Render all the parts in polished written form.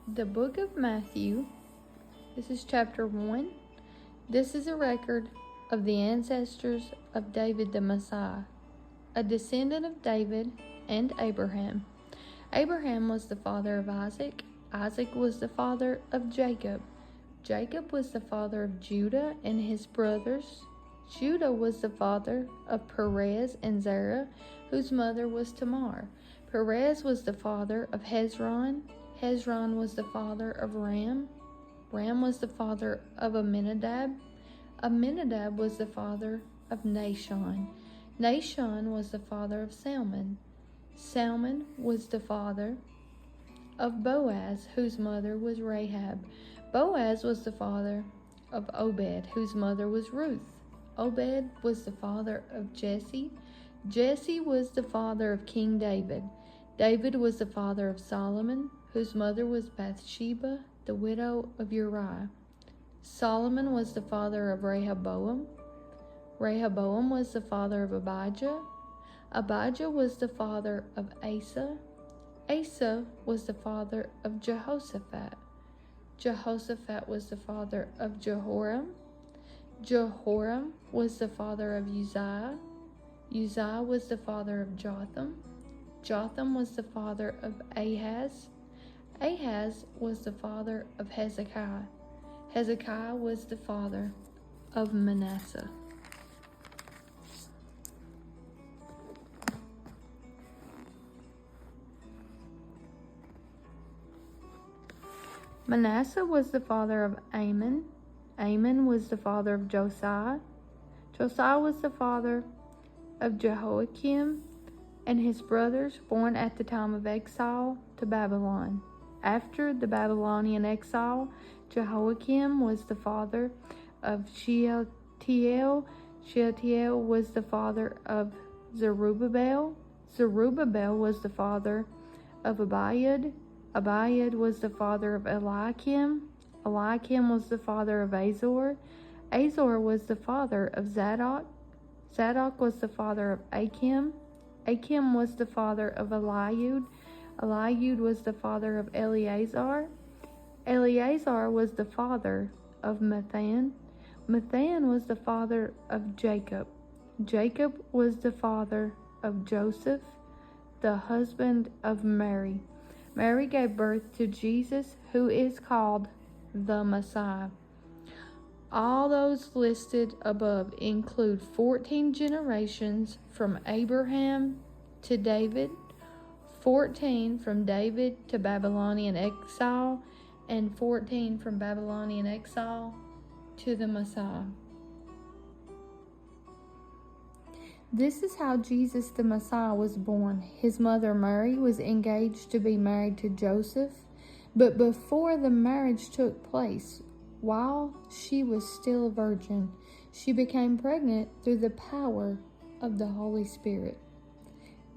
The book of Matthew, this is chapter 1. This is a record of the ancestors of David the Messiah, a descendant of David and Abraham. Abraham was the father of Isaac. Isaac was the father of Jacob. Jacob was the father of Judah and his brothers. Judah was the father of Perez and Zerah, whose mother was Tamar. Perez was the father of Hezron. Hezron was the father of Ram. Ram was the father of Amminadab. Amminadab was the father of Nahshon. Nahshon was the father of Salmon. Salmon was the father of Boaz, whose mother was Rahab. Boaz was the father of Obed, whose mother was Ruth. Obed was the father of Jesse. Jesse was the father of King David. David was the father of Solomon, whose mother was Bathsheba, the widow of Uriah. Solomon was the father of Rehoboam. Rehoboam was the father of Abijah. Abijah was the father of Asa. Asa was the father of Jehoshaphat. Jehoshaphat was the father of Jehoram. Jehoram was the father of Uzziah. Uzziah was the father of Jotham. Jotham was the father of Ahaz. Ahaz was the father of Hezekiah. Hezekiah was the father of Manasseh. Manasseh was the father of Amon. Amon was the father of Josiah. Josiah was the father of Jehoiakim and his brothers, born at the time of exile to Babylon. After the Babylonian exile, Jehoiakim was the father of Shealtiel. Shealtiel was the father of Zerubbabel. Zerubbabel was the father of Abiud. Abiud was the father of Eliakim. Eliakim was the father of Azor. Azor was the father of Zadok. Zadok was the father of Achim. Achim was the father of Eliud. Eliud was the father of Eleazar. Eleazar was the father of Mathan. Mathan was the father of Jacob. Jacob was the father of Joseph, the husband of Mary. Mary gave birth to Jesus, who is called the Messiah. All those listed above include 14 generations from Abraham to David, 14 from David to Babylonian exile, and 14 from Babylonian exile to the Messiah. This is how Jesus the Messiah was born. His mother Mary was engaged to be married to Joseph, but before the marriage took place, while she was still a virgin, she became pregnant through the power of the Holy Spirit.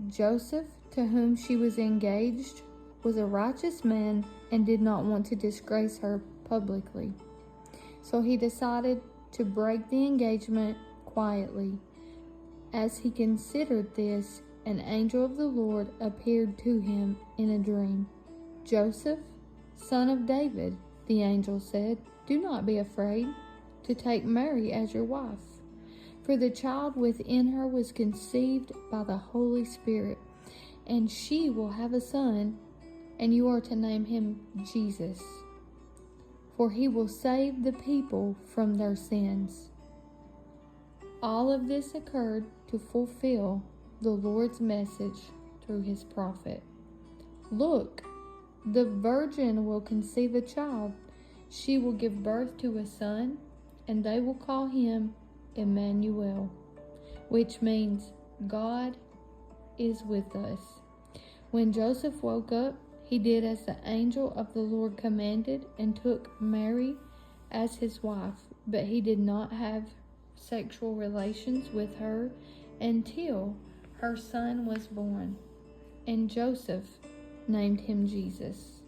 Joseph, to whom she was engaged, was a righteous man and did not want to disgrace her publicly. So he decided to break the engagement quietly. As he considered this, an angel of the Lord appeared to him in a dream. "Joseph, son of David," the angel said, "do not be afraid to take Mary as your wife, for the child within her was conceived by the Holy Spirit, and she will have a son, and you are to name him Jesus, for he will save the people from their sins." All of this occurred to fulfill the Lord's message through his prophet. "Look, the virgin will conceive a child. She will give birth to a son, and they will call him Emmanuel," which means God is with us. When Joseph woke up, he did as the angel of the Lord commanded and took Mary as his wife, but he did not have sexual relations with her until her son was born, and Joseph named him Jesus.